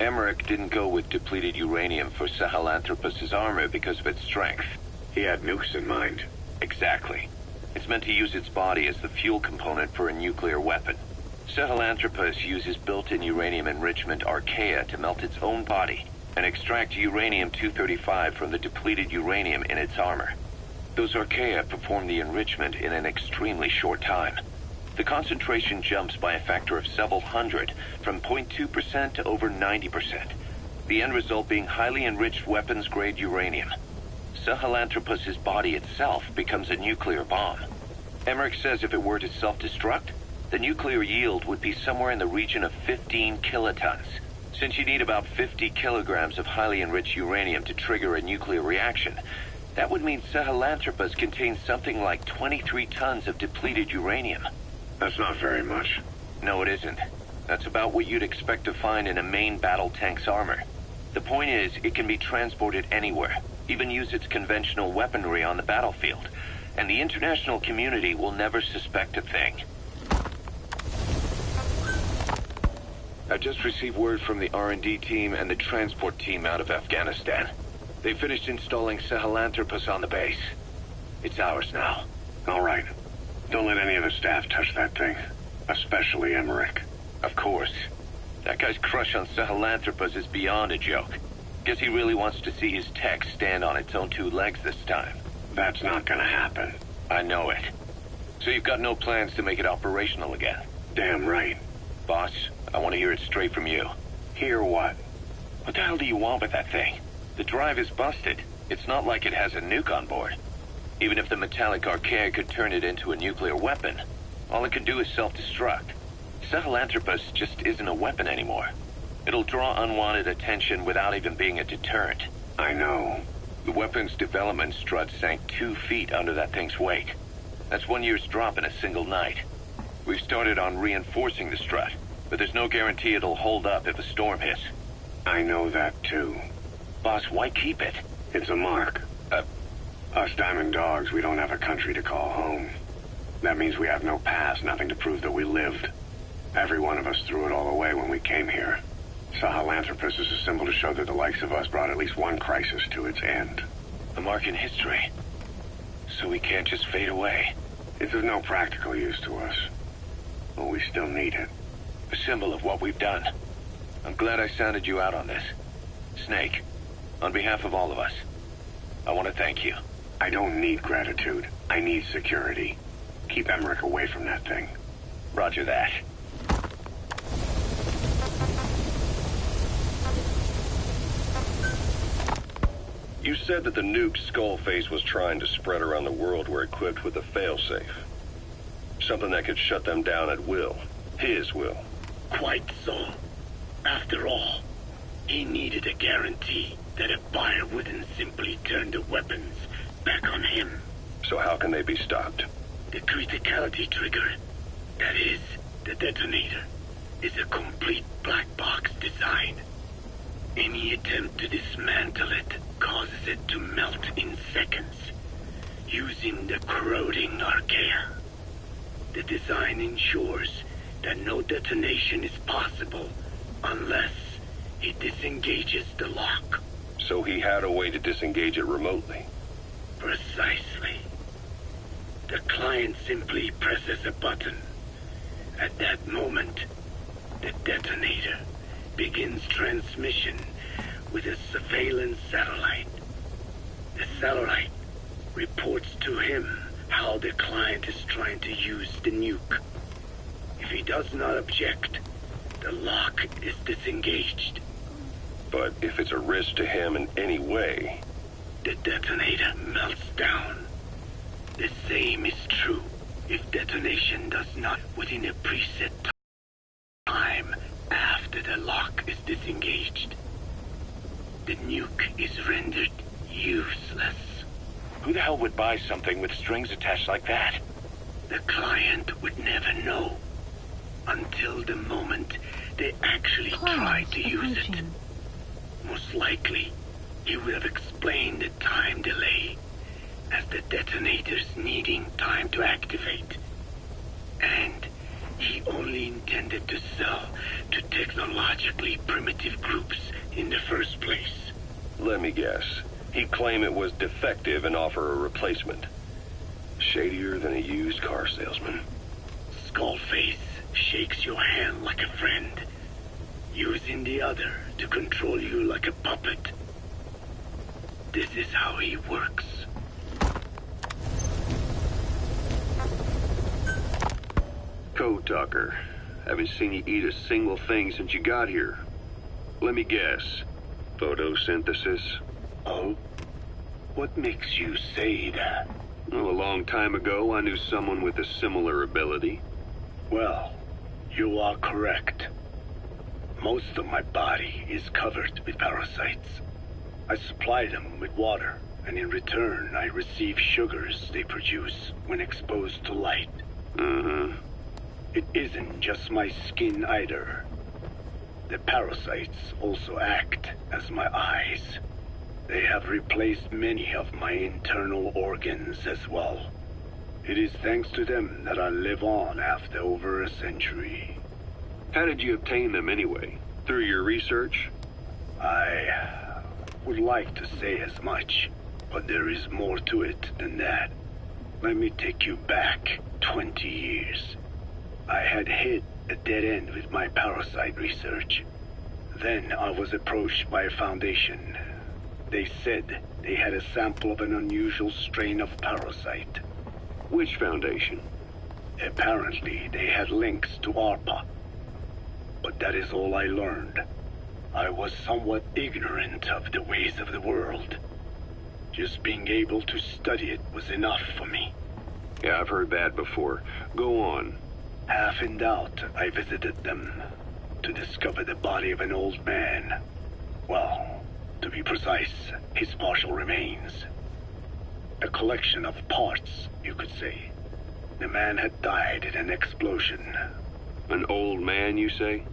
Emmerich didn't go with depleted uranium for Sahelanthropus's armor because of its strength. He had nukes in mind. Exactly. It's meant to use its body as the fuel component for a nuclear weapon. Sahelanthropus uses built-in uranium enrichment archaea to melt its own body and extract uranium-235 from the depleted uranium in its armor. Those archaea perform the enrichment in an extremely short time. The concentration jumps by a factor of several hundred, from 0.2% to over 90%. The end result being highly enriched weapons-grade uranium. Sahelanthropus's body itself becomes a nuclear bomb. Emmerich says if it were to self-destruct, the nuclear yield would be somewhere in the region of 15 kilotons. Since you need about 50 kilograms of highly enriched uranium to trigger a nuclear reaction, that would mean Sahelanthropus contains something like 23 tons of depleted uranium. That's not very much. No, it isn't. That's about what you'd expect to find in a main battle tank's armor. The point is, it can be transported anywhere, even use its conventional weaponry on the battlefield, and the international community will never suspect a thing. I just received word from the R&D team and the transport team out of Afghanistan. They finished installing Sahelanthropus on the base. It's ours now. All right. Don't let any of the staff touch that thing. Especially Emmerich. Of course. That guy's crush on Sahelanthropus is beyond a joke. Guess he really wants to see his tech stand on its own two legs this time. That's not gonna happen. I know it. So you've got no plans to make it operational again? Damn right. Boss, I want to hear it straight from you. Hear what? What the hell do you want with that thing? The drive is busted. It's not like it has a nuke on board. Even if the metallic archaea could turn it into a nuclear weapon, all it can do is self-destruct. Sahelanthropus just isn't a weapon anymore. It'll draw unwanted attention without even being a deterrent. I know. The weapons development strut sank 2 feet under that thing's weight. That's 1 year's drop in a single night. We've started on reinforcing the strut, but there's no guarantee it'll hold up if a storm hits. I know that too. Boss, why keep it? It's a mark. Us Diamond Dogs, we don't have a country to call home. That means we have no past, nothing to prove that we lived. Every one of us threw it all away when we came here. Sahelanthropus is a symbol to show that the likes of us brought at least one crisis to its end. A mark in history. So we can't just fade away. It's of no practical use to us. But we still need it. A symbol of what we've done. I'm glad I sounded you out on this. Snake, on behalf of all of us, I want to thank you. I don't need gratitude. I need security. Keep Emmerich away from that thing. Roger that. You said that the nuke Skullface was trying to spread around the world were equipped with a failsafe. Something that could shut them down at will. His will. Quite so. After all, he needed a guarantee that a buyer wouldn't simply turn the weapons back on him. So how can they be stopped? The criticality trigger, that is, the detonator, is a complete black box design. Any attempt to dismantle it causes it to melt in seconds, using the corroding archaea. The design ensures that no detonation is possible unless it disengages the lock. So he had a way to disengage it remotely. Precisely. The client simply presses a button. At that moment, the detonator begins transmission with a surveillance satellite. The satellite reports to him how the client is trying to use the nuke. If he does not object, the lock is disengaged. But if it's a risk to him in any way... The detonator melts down. The same is true if detonation does not within a preset time after the lock is disengaged. The nuke is rendered useless. Who the hell would buy something with strings attached like that? The client would never know until the moment they actually tried to use it. Most likely, he would have explained the time delay as the detonators needing time to activate, and he only intended to sell to technologically primitive groups in the first place. Let me guess. He'd claim it was defective and offer a replacement. Shadier than a used car salesman. Skullface shakes your hand like a friend, using the other to control you like a puppet. This is how he works. Code Talker. Haven't seen you eat a single thing since you got here. Let me guess. Photosynthesis? Oh? What makes you say that? Well, a long time ago, I knew someone with a similar ability. Well, you are correct. Most of my body is covered with parasites. I supply them with water, and in return, I receive sugars they produce when exposed to light. It isn't just my skin either. The parasites also act as my eyes. They have replaced many of my internal organs as well. It is thanks to them that I live on after over a century. How did you obtain them anyway? Through your research? I would like to say as much, but there is more to it than that. Let me take you back 20 years. I had hit a dead end with my parasite research. Then I was approached by a foundation. They said they had a sample of an unusual strain of parasite. Which foundation? Apparently, they had links to ARPA. But that is all I learned. I was somewhat ignorant of the ways of the world. Just being able to study it was enough for me. Yeah, I've heard that before. Go on. Half in doubt, I visited them to discover the body of an old man. Well, to be precise, his partial remains. A collection of parts, you could say. The man had died in an explosion. An old man, you say?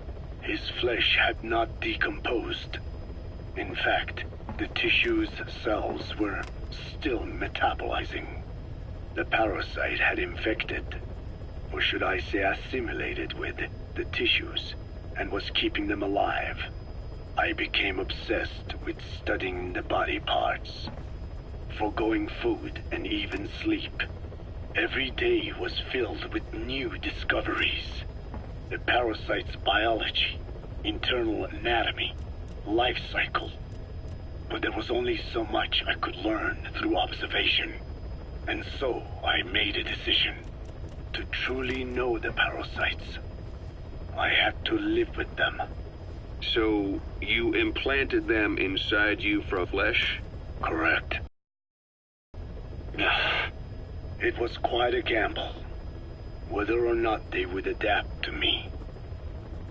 His flesh had not decomposed. In fact, the tissue's cells were still metabolizing. The parasite had infected, or should I say assimilated with, the tissues, and was keeping them alive. I became obsessed with studying the body parts, foregoing food and even sleep. Every day was filled with new discoveries. The parasite's biology, internal anatomy, life cycle. But there was only so much I could learn through observation. And so I made a decision. To truly know the parasites, I had to live with them. So, you implanted them inside you from flesh? Correct. It was quite a gamble, whether or not they would adapt to me.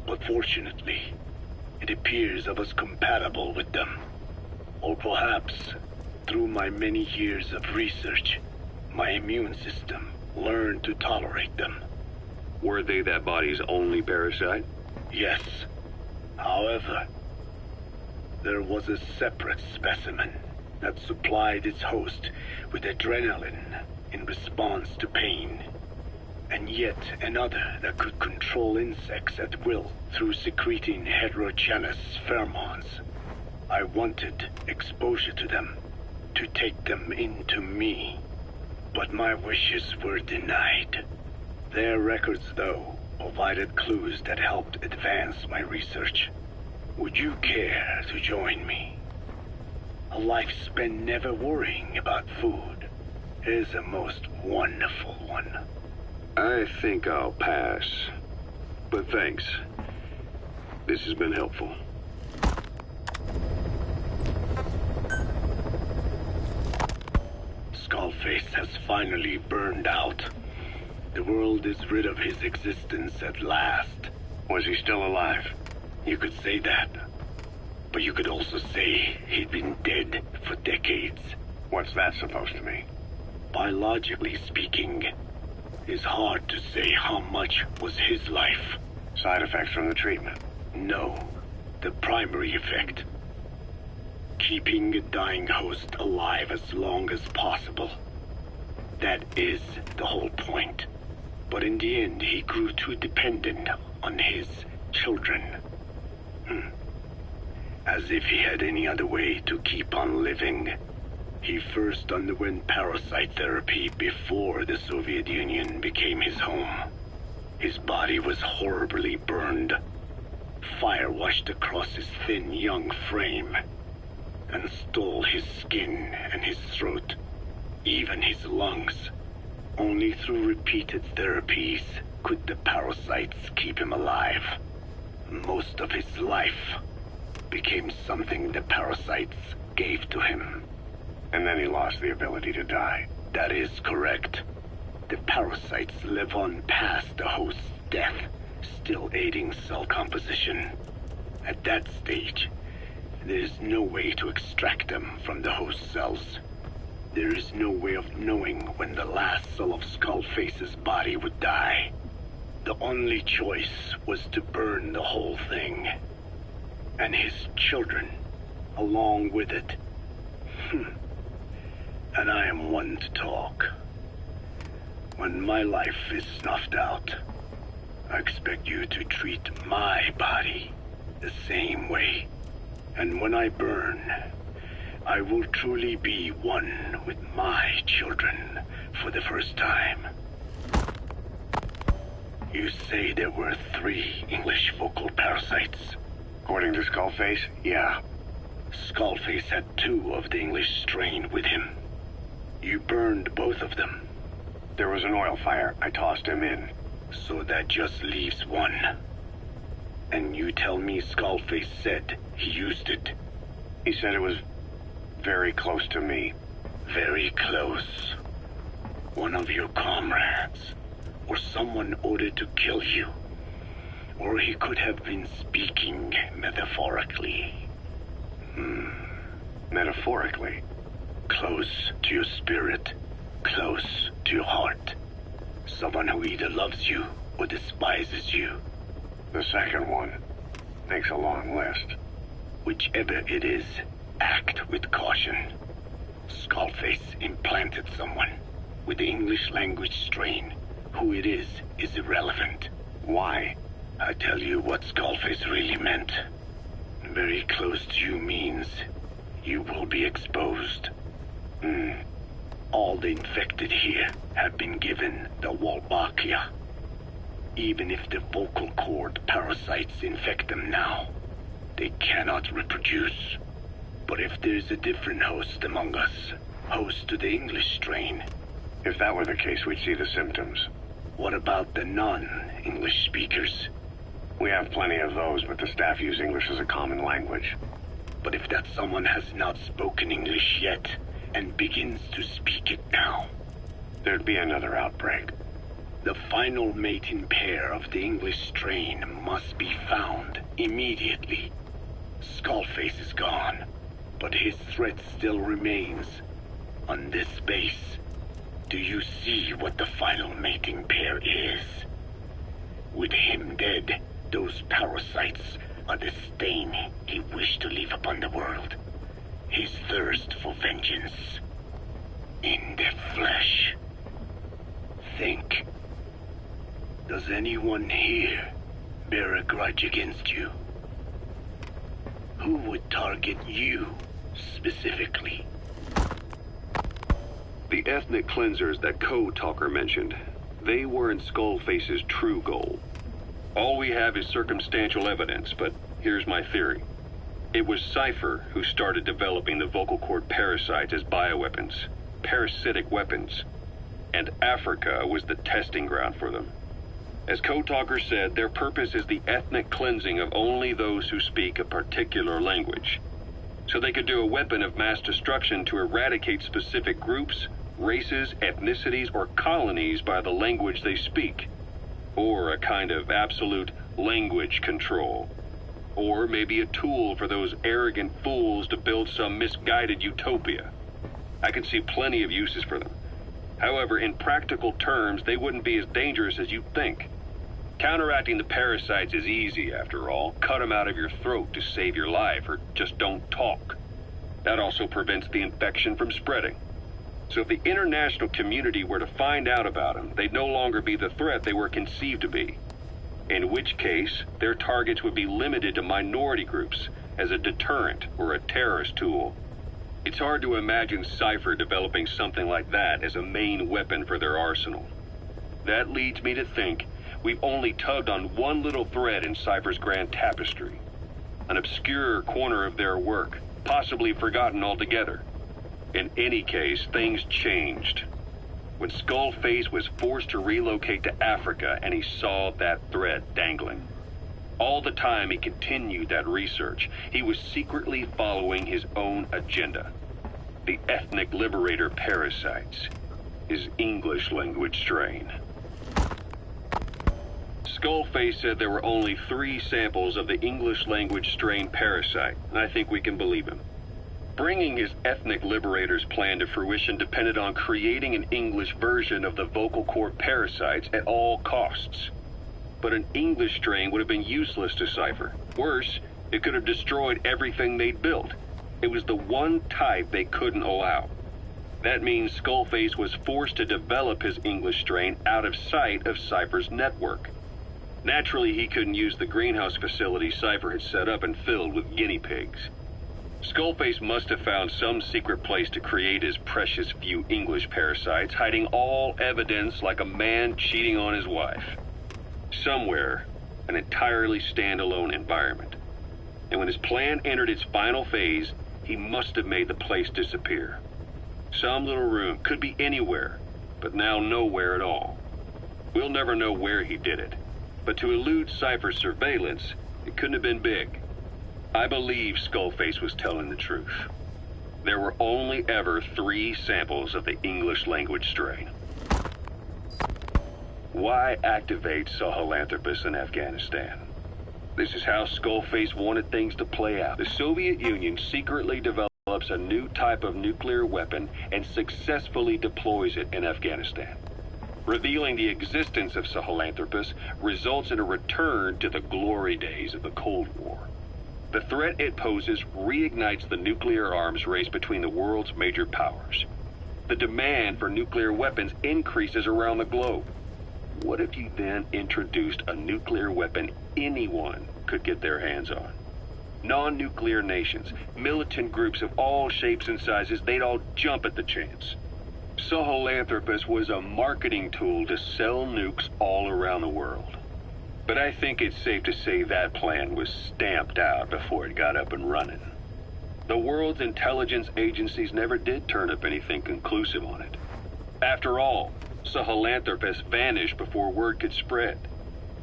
But fortunately, it appears I was compatible with them. Or perhaps, through my many years of research, my immune system learned to tolerate them. Were they that body's only parasite? Yes. However, there was a separate specimen that supplied its host with adrenaline in response to pain, and yet another that could control insects at will through secreting heterogeneous pheromones. I wanted exposure to them, to take them into me, but my wishes were denied. Their records, though, provided clues that helped advance my research. Would you care to join me? A life spent never worrying about food is a most wonderful one. I think I'll pass. But thanks. This has been helpful. Skullface has finally burned out. The world is rid of his existence at last. Was he still alive? You could say that. But you could also say he'd been dead for decades. What's that supposed to mean? Biologically speaking, it's hard to say how much was his life. Side effects from the treatment? No, the primary effect. Keeping a dying host alive as long as possible. That is the whole point. But in the end, he grew too dependent on his children. As if he had any other way to keep on living. He first underwent parasite therapy before the Soviet Union became his home. His body was horribly burned. Fire washed across his thin young frame and stole his skin and his throat, even his lungs. Only through repeated therapies could the parasites keep him alive. Most of his life became something the parasites gave to him. And then he lost the ability to die. That is correct. The parasites live on past the host's death, still aiding cell composition. At that stage, there is no way to extract them from the host cells. There is no way of knowing when the last cell of Skullface's body would die. The only choice was to burn the whole thing. And his children, along with it. And I am one to talk. When my life is snuffed out, I expect you to treat my body the same way. And when I burn, I will truly be one with my children for the first time. You say there were 3 English vocal parasites. According to Skullface, yeah. Skullface had 2 of the English strain with him. You burned both of them. There was an oil fire. I tossed him in. So that just leaves 1. And you tell me Skullface said he used it. He said it was very close to me. Very close. One of your comrades, or someone ordered to kill you. Or he could have been speaking metaphorically. Metaphorically? Close to your spirit, close to your heart. Someone who either loves you or despises you. The second one makes a long list. Whichever it is, act with caution. Skullface implanted someone with the English language strain. Who it is irrelevant. Why? I tell you what Skullface really meant. Very close to you means you will be exposed. All the infected here have been given the Wolbachia. Even if the vocal cord parasites infect them now, they cannot reproduce. But if there's a different host among us, host to the English strain. If that were the case, we'd see the symptoms. What about the non-English speakers? We have plenty of those, but the staff use English as a common language. But if that someone has not spoken English yet, and begins to speak it now, there'd be another outbreak. The final mating pair of the English strain must be found immediately. Skullface is gone, but his threat still remains. On this base, do you see what the final mating pair is? With him dead, those parasites are the stain he wished to leave upon the world. His thirst for vengeance. In the flesh. Think. Does anyone here bear a grudge against you? Who would target you, specifically? The ethnic cleansers that Code Talker mentioned, they weren't Skullface's true goal. All we have is circumstantial evidence, but here's my theory. It was Cypher who started developing the vocal cord parasites as bioweapons, parasitic weapons, and Africa was the testing ground for them. As Code Talker said, their purpose is the ethnic cleansing of only those who speak a particular language. So they could do a weapon of mass destruction to eradicate specific groups, races, ethnicities, or colonies by the language they speak. Or a kind of absolute language control. Or maybe a tool for those arrogant fools to build some misguided utopia. I can see plenty of uses for them. However, in practical terms, they wouldn't be as dangerous as you'd think. Counteracting the parasites is easy, after all. Cut them out of your throat to save your life, or just don't talk. That also prevents the infection from spreading. So if the international community were to find out about them, they'd no longer be the threat they were conceived to be. In which case, their targets would be limited to minority groups as a deterrent or a terrorist tool. It's hard to imagine Cypher developing something like that as a main weapon for their arsenal. That leads me to think we've only tugged on one little thread in Cypher's grand tapestry. An obscure corner of their work, possibly forgotten altogether. In any case, things changed. When Skullface was forced to relocate to Africa and he saw that thread dangling. All the time he continued that research, he was secretly following his own agenda. The ethnic liberator parasites. His English language strain. Skullface said there were only 3 samples of the English language strain parasite, and I think we can believe him. Bringing his ethnic liberator's plan to fruition depended on creating an English version of the vocal cord parasites at all costs. But an English strain would have been useless to Cypher. Worse, it could have destroyed everything they'd built. It was the one type they couldn't allow. That means Skullface was forced to develop his English strain out of sight of Cypher's network. Naturally, he couldn't use the greenhouse facility Cypher had set up and filled with guinea pigs. Skullface must have found some secret place to create his precious few English parasites, hiding all evidence like a man cheating on his wife. Somewhere, an entirely standalone environment. And when his plan entered its final phase, he must have made the place disappear. Some little room, could be anywhere, but now nowhere at all. We'll never know where he did it, but to elude Cypher's surveillance, it couldn't have been big. I believe Skullface was telling the truth. There were only ever 3 samples of the English language strain. Why activate Sahelanthropus in Afghanistan? This is how Skullface wanted things to play out. The Soviet Union secretly develops a new type of nuclear weapon and successfully deploys it in Afghanistan. Revealing the existence of Sahelanthropus results in a return to the glory days of the Cold War. The threat it poses reignites the nuclear arms race between the world's major powers. The demand for nuclear weapons increases around the globe. What if you then introduced a nuclear weapon anyone could get their hands on? Non-nuclear nations, militant groups of all shapes and sizes, they'd all jump at the chance. Sahelanthropus was a marketing tool to sell nukes all around the world. But I think it's safe to say that plan was stamped out before it got up and running. The world's intelligence agencies never did turn up anything conclusive on it. After all, Sahelanthropus vanished before word could spread.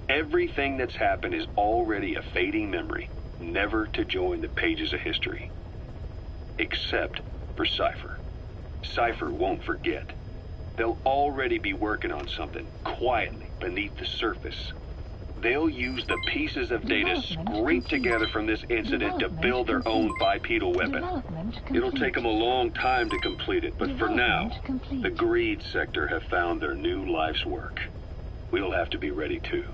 Everything that's happened is already a fading memory, never to join the pages of history. Except for Cypher. Cypher won't forget. They'll already be working on something, quietly, beneath the surface. They'll use the pieces of data scraped together from this incident to build their own bipedal weapon. It'll take them a long time to complete it, but for now, the greed sector have found their new life's work. We'll have to be ready too.